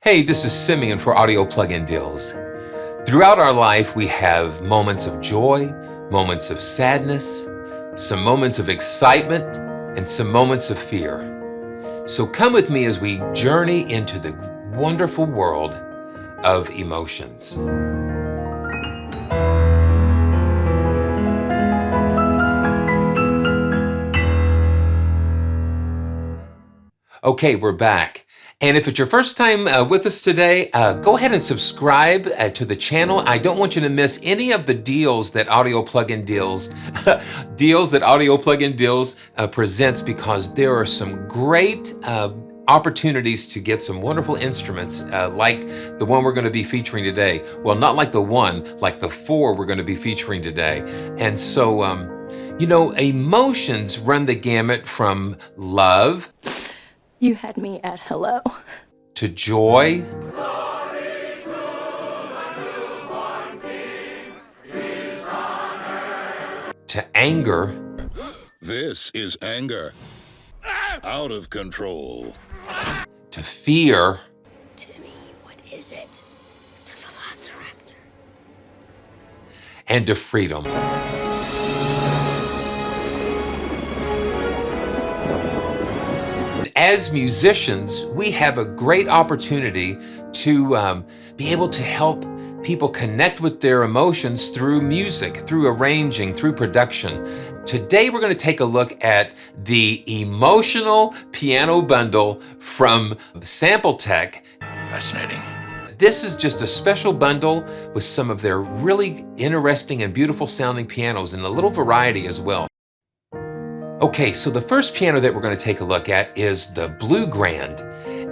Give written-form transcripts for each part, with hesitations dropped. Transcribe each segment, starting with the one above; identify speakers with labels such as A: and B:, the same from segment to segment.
A: Hey, this is Simeon for Audio Plugin Deals. Throughout our life, we have moments of joy, moments of sadness, some moments of excitement, and some moments of fear. So come with me as we journey into the wonderful world of emotions. Okay, we're back. And if it's your first time with us today, go ahead and subscribe to the channel. I don't want you to miss any of the deals that Audio Plugin Deals, presents, because there are some great opportunities to get some wonderful instruments like the one we're going to be featuring today. Well, not like the one, like the four we're going to be featuring today. And so, emotions run the gamut from love.
B: You had me at hello.
A: To joy. To anger.
C: This is anger. Out of control.
A: To fear.
B: Timmy, what is it? It's a velociraptor.
A: And to freedom. As musicians, we have a great opportunity to be able to help people connect with their emotions through music, through arranging, through production. Today, we're going to take a look at the emotional piano bundle from SAMPLETEKK.
C: Fascinating.
A: This is just a special bundle with some of their really interesting and beautiful sounding pianos and a little variety as well. Okay, so the first piano that we're going to take a look at is the Blue Grand.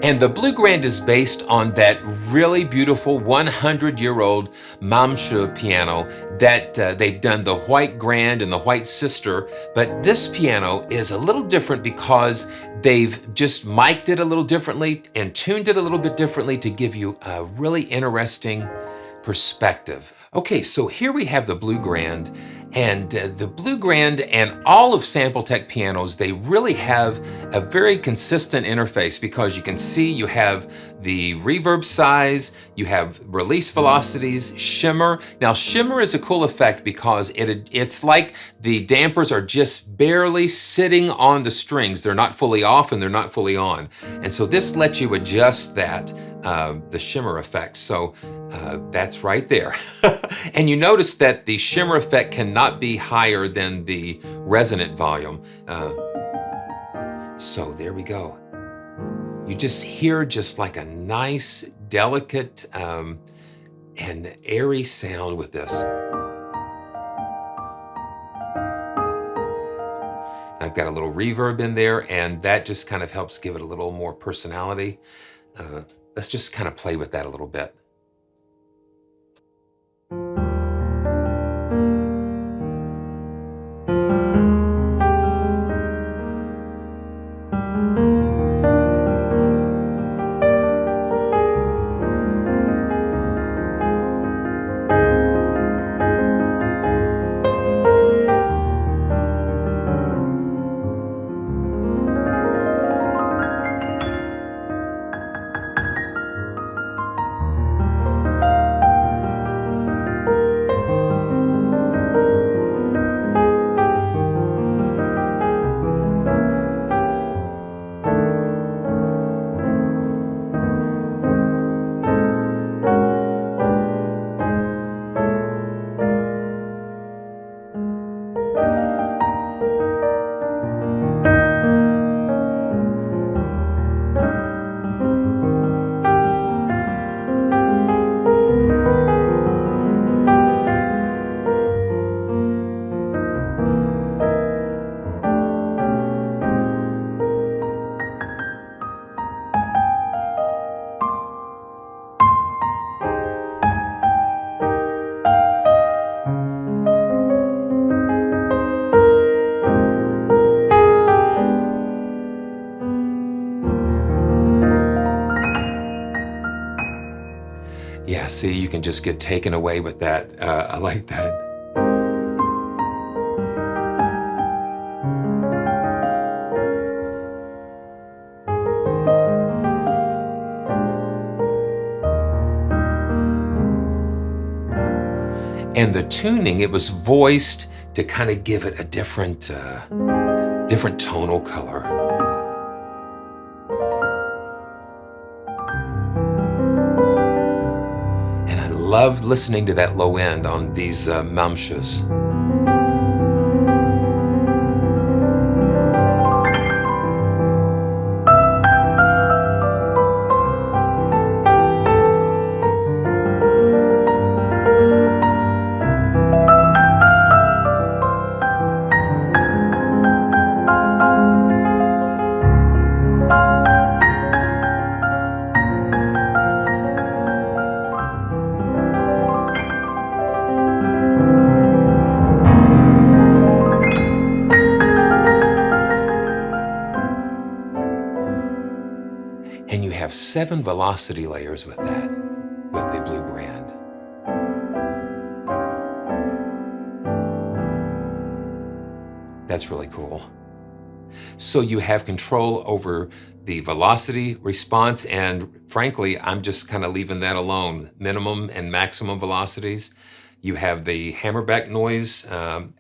A: And the Blue Grand is based on that really beautiful 100-year-old SNAPSHOTS piano that they've done the White Grand and the White Sister. But this piano is a little different because they've just mic'd it a little differently and tuned it a little bit differently to give you a really interesting perspective. Okay, so here we have the Blue Grand. And the Blue Grand and all of SAMPLETEKK pianos, they really have a very consistent interface because you can see you have the reverb size, you have release velocities, shimmer. Now shimmer is a cool effect because it's like the dampers are just barely sitting on the strings. They're not fully off and they're not fully on. And so this lets you adjust that, the shimmer effect. So that's right there. And you notice that the shimmer effect cannot be higher than the resonant volume. So there we go. You just hear just like a nice, delicate, and airy sound with this. I've got a little reverb in there, and that just kind of helps give it a little more personality. Let's just kind of play with that a little bit. Yeah, see, you can just get taken away with that. I like that. And the tuning, it was voiced to kind of give it a different, different tonal color. And I loved listening to that low end on these SNAPSHOTS. And you have 7 velocity layers with that, with the Blue Grand. That's really cool. So you have control over the velocity response, and frankly, I'm just kind of leaving that alone. Minimum and maximum velocities. You have the hammerback noise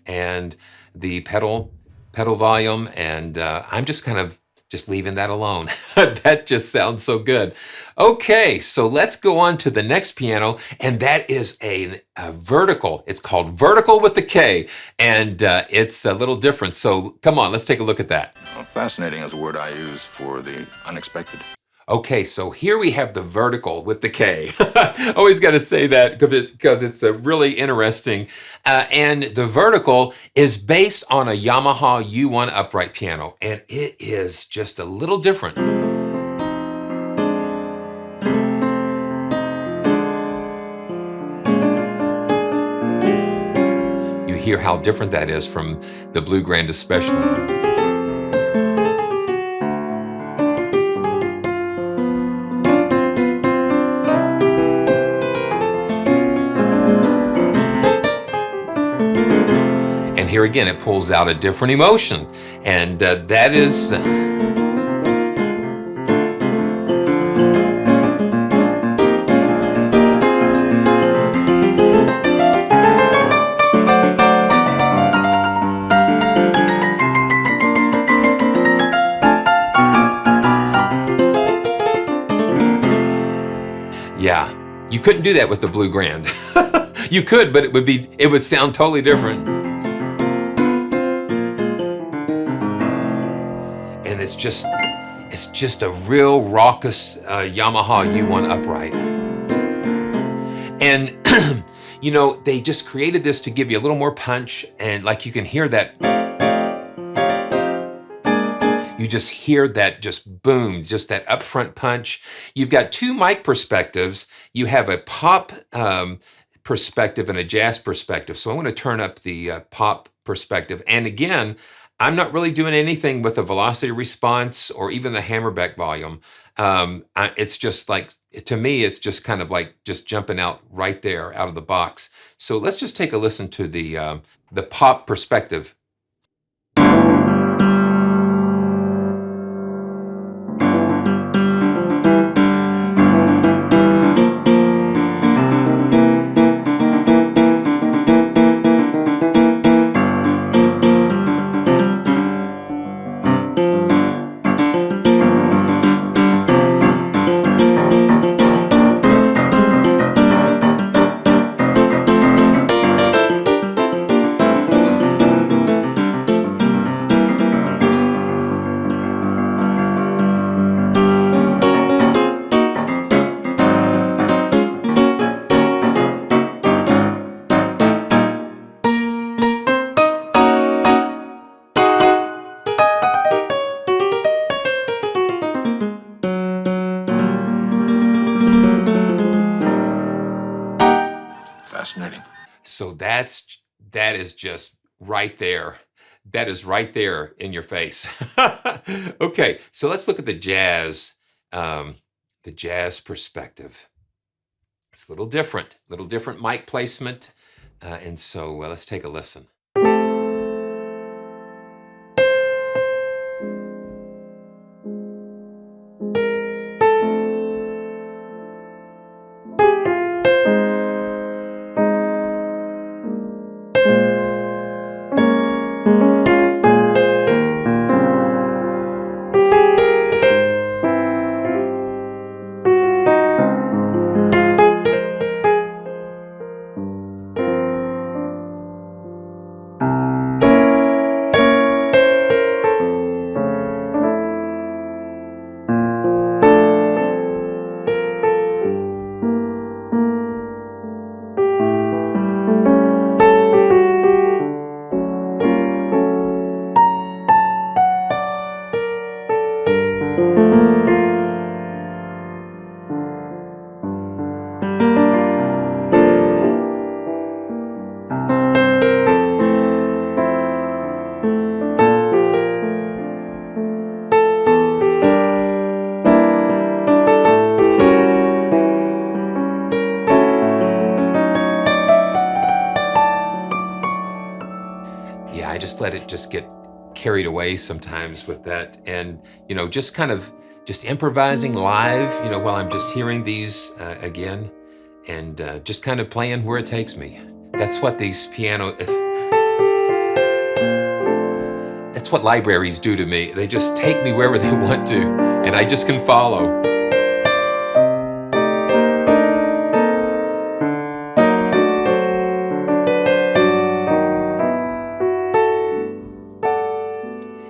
A: and the pedal volume, and I'm just kind of just leaving that alone. That just sounds so good. Okay, so let's go on to the next piano, and that is a vertical. It's called Vertical with the K, and it's a little different. So come on, let's take a look at that.
C: Well, fascinating is a word I use for the unexpected.
A: Okay, so here we have the vertical with the K. Always got to say that because it's a really interesting. And the vertical is based on a Yamaha U1 upright piano, and it is just a little different. You hear how different that is from the Blue Grand especially. And here again, it pulls out a different emotion. And that is... yeah, you couldn't do that with the Blue Grand. You could, but it would sound totally different. And it's just a real raucous Yamaha U1 upright. And you know, they just created this to give you a little more punch, and like you can hear that. You just hear that just boom, just that upfront punch. You've got 2 mic perspectives. You have a pop perspective and a jazz perspective. So I'm going to turn up the pop perspective. And again, I'm not really doing anything with the velocity response or even the hammerback volume. It's just like, to me, it's just kind of like just jumping out right there out of the box. So let's just take a listen to the pop perspective.
C: Fascinating.
A: So that is just right there. That is right there in your face. Okay, so let's look at the jazz perspective. It's a little different mic placement. And so let's take a listen. just let it just get carried away sometimes with that. And, you know, just improvising live, you know, while I'm just hearing these again, and just kind of playing where it takes me. That's what that's what libraries do to me. They just take me wherever they want to, and I just can follow.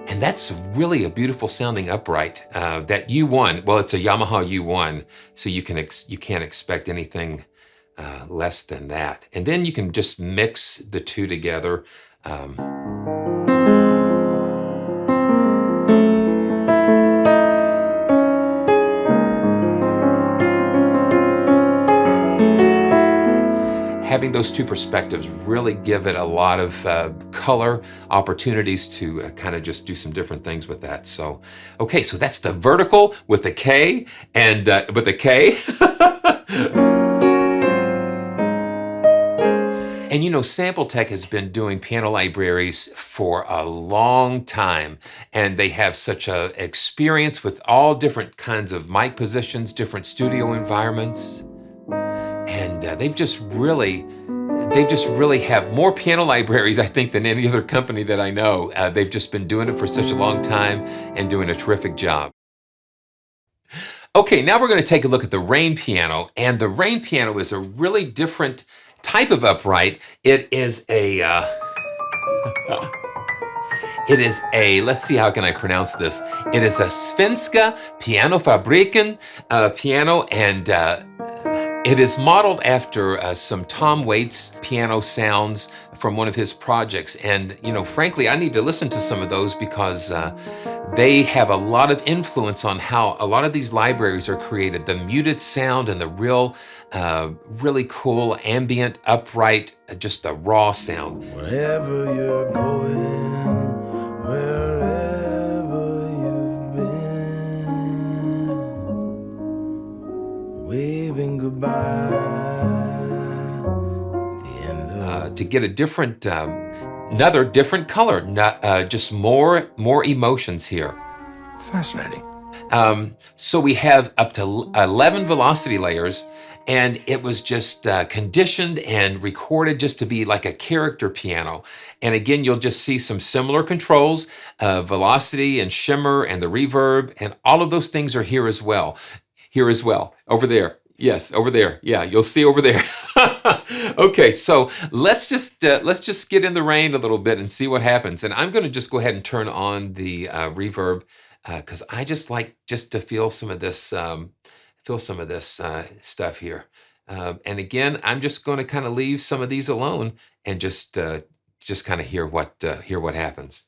A: And that's really a beautiful sounding upright. That U1, well, it's a Yamaha U1, so you can't expect anything less than that. And then you can just mix the two together. Having those two perspectives really give it a lot of color, opportunities to kind of just do some different things with that. So, okay, so that's the vertical with the K and with a K. And you know, SampleTekk has been doing piano libraries for a long time, and they have such a experience with all different kinds of mic positions, different studio environments. And they've just really have more piano libraries, I think, than any other company that I know. They've just been doing it for such a long time and doing a terrific job. Okay, now we're going to take a look at the Rain piano. And the Rain piano is a really different type of upright. It is a, let's see, how can I pronounce this? It is a Svenska Pianofabriken piano, and it is modeled after some Tom Waits piano sounds from one of his projects. And, you know, frankly, I need to listen to some of those because they have a lot of influence on how a lot of these libraries are created. The muted sound and the really cool ambient, upright, just the raw sound.
D: Wherever you're going, wherever you've been, waving goodbye.
A: To get a different, another different color, just more emotions here.
C: Fascinating.
A: So we have up to 11 velocity layers, and it was just conditioned and recorded just to be like a character piano. And again, you'll just see some similar controls, velocity and shimmer and the reverb, and all of those things are here as well. Here as well, over there. Yes, over there. Yeah, you'll see over there. Okay, so let's just get in the rain a little bit and see what happens. And I'm going to just go ahead and turn on the reverb because I just like to feel some of this stuff here. And again, I'm just going to kind of leave some of these alone and just kind of hear what happens.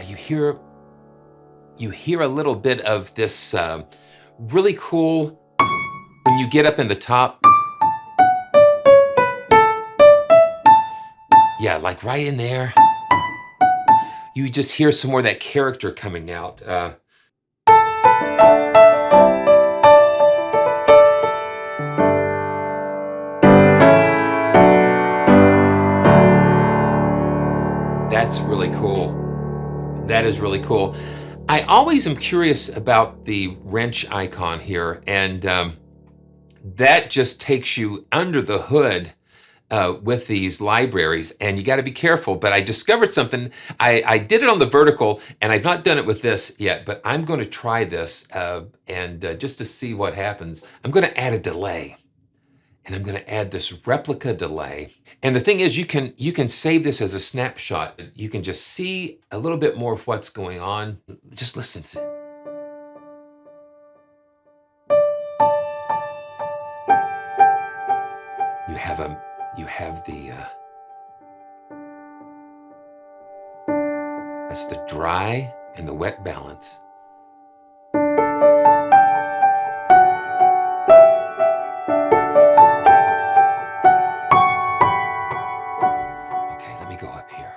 A: you hear a little bit of this really cool when you get up in the top. Yeah, like right in there. You just hear some more of that character coming out. That's really cool. That is really cool. I always am curious about the wrench icon here, and that just takes you under the hood with these libraries, and you got to be careful. But I discovered something. I did it on the vertical, and I've not done it with this yet, but I'm going to try this and just to see what happens. I'm going to add a delay, and I'm going to add this replica delay. And the thing is, you can save this as a snapshot. You can just see a little bit more of what's going on. Just listen to it. You have the that's the dry and the wet balance. Okay, let me go up here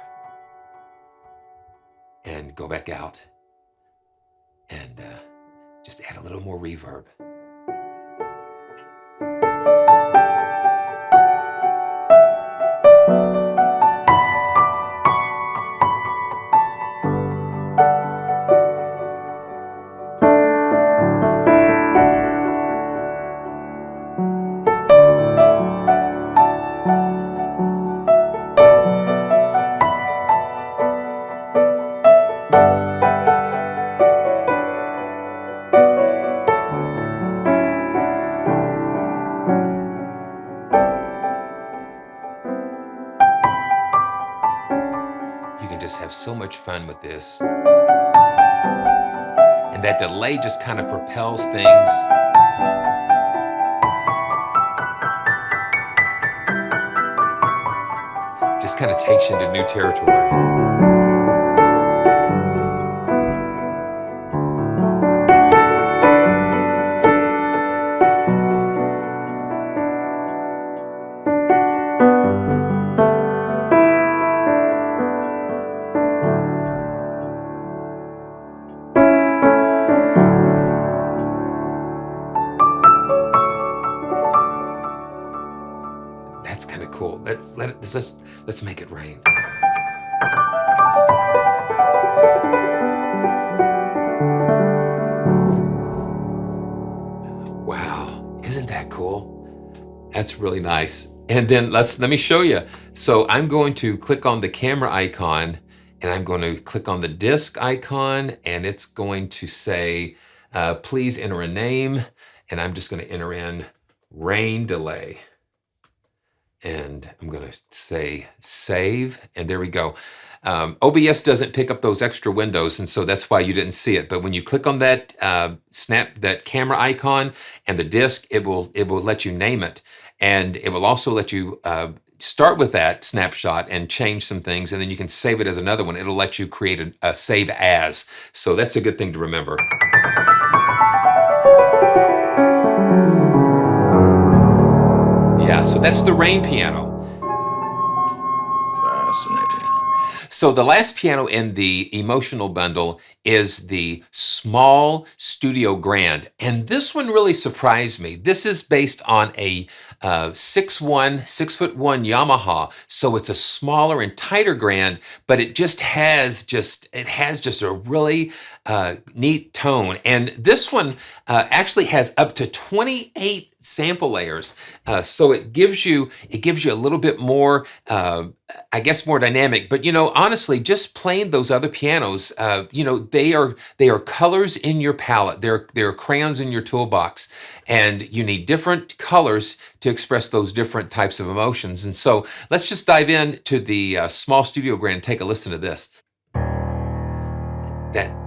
A: and go back out and just add a little more reverb. You can just have so much fun with this. And that delay just kind of propels things. Just kind of takes you into new territory. That's kind of cool. Let's make it rain. Wow, isn't that cool? That's really nice. And then let me show you. So I'm going to click on the camera icon, and I'm going to click on the disc icon, and it's going to say, please enter a name, and I'm just going to enter in rain delay. And I'm going to say save, and there we go. OBS doesn't pick up those extra windows, and so that's why you didn't see it. But when you click on that that camera icon and the disc, it will let you name it, and it will also let you start with that snapshot and change some things, and then you can save it as another one. It'll let you create a save as. So that's a good thing to remember. Yeah, so that's the rain piano.
C: Fascinating.
A: So the last piano in the emotional bundle is the small Studio Grand. And this one really surprised me. This is based on a 6'1", 6'1" Yamaha. So it's a smaller and tighter Grand, but it has just a really neat tone. And this one actually has up to 28 sample layers. So it gives you a little bit more, I guess, more dynamic. But honestly, just playing those other pianos, they are colors in your palette. They're crayons in your toolbox, and you need different colors to express those different types of emotions. And so let's just dive into the small Studio Grand and take a listen to this.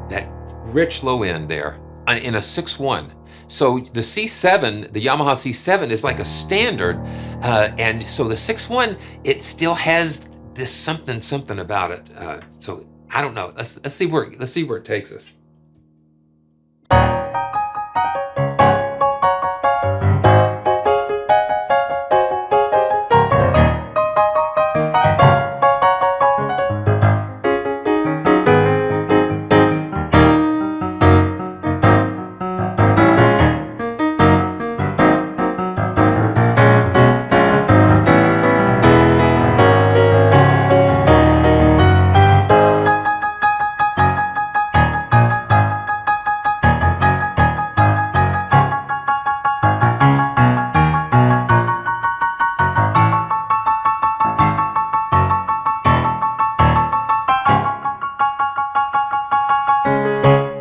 A: That rich low end there in a 6'1". So the C7, the Yamaha C7 is like a standard, and so the 6'1", it still has this something about it. So I don't know. Let's see where it takes us.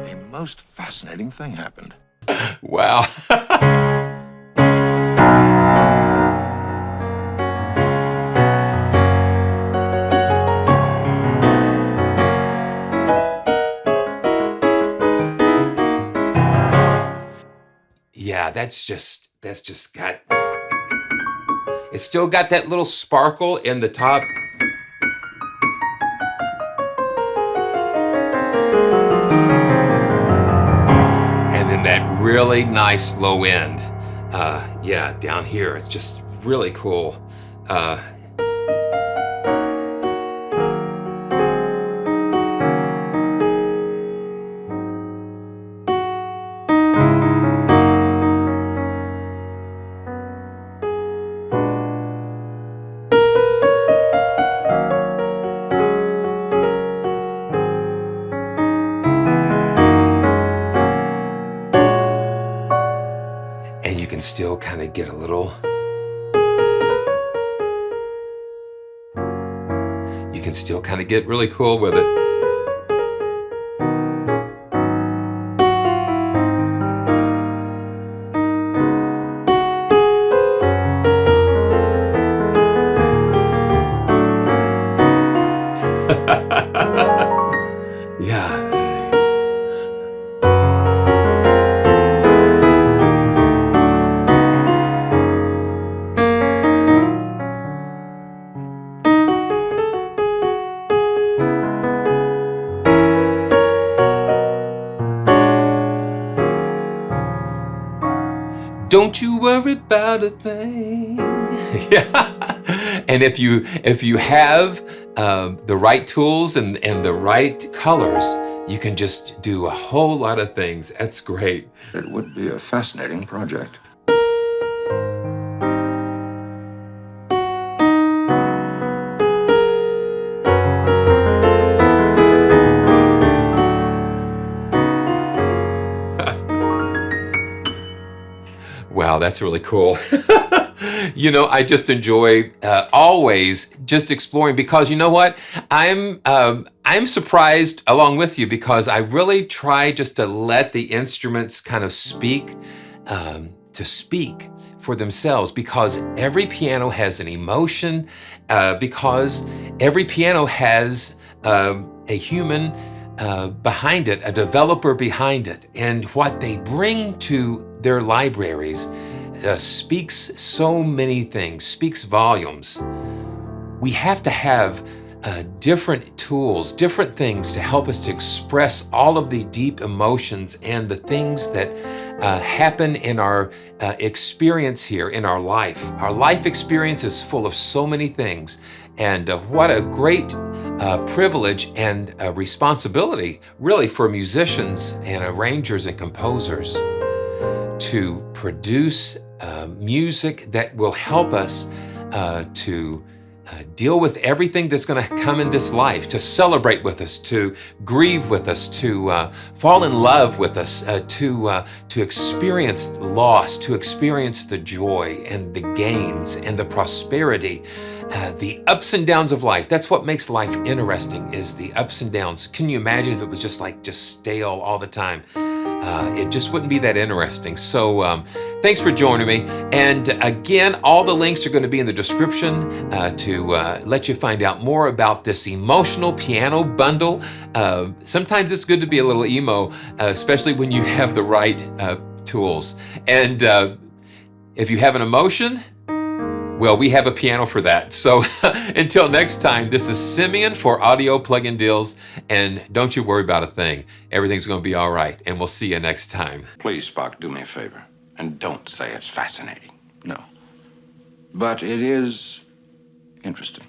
C: A most fascinating thing happened.
A: Wow. Yeah, that's just got, it's still got that little sparkle in the top. And then that really nice low end. Yeah, down here, it's just really cool. And you can still kind of get a little, you can still kind of get really cool with it. Yeah. Don't you worry about a thing. Yeah. And if you have the right tools and the right colors, you can just do a whole lot of things. That's great.
C: It would be a fascinating project.
A: Wow, that's really cool. You know, I just enjoy always just exploring, because you know what? I'm surprised along with you, because I really try just to let the instruments kind of speak for themselves, because every piano has an emotion, because every piano has a human behind it, a developer behind it, and what they bring to their libraries speaks so many things, speaks volumes. We have to have different tools, different things to help us to express all of the deep emotions and the things that happen in our experience here in our life. Our life experience is full of so many things, and what a great privilege and responsibility, really, for musicians and arrangers and composers to produce music that will help us to deal with everything that's going to come in this life, to celebrate with us, to grieve with us, to fall in love with us, to experience loss, to experience the joy and the gains and the prosperity, the ups and downs of life. That's what makes life interesting, is the ups and downs. Can you imagine if it was just stale all the time? It just wouldn't be that interesting. So thanks for joining me. And again, all the links are going to be in the description to let you find out more about this emotional piano bundle. Sometimes it's good to be a little emo, especially when you have the right tools. And if you have an emotion, Well, we have a piano for that. So until next time, this is Simeon for Audio Plug-in Deals, and don't you worry about a thing. Everything's going to be all right, and we'll see you next time.
C: Please, Spock, do me a favor, and don't say it's fascinating. No. But it is interesting.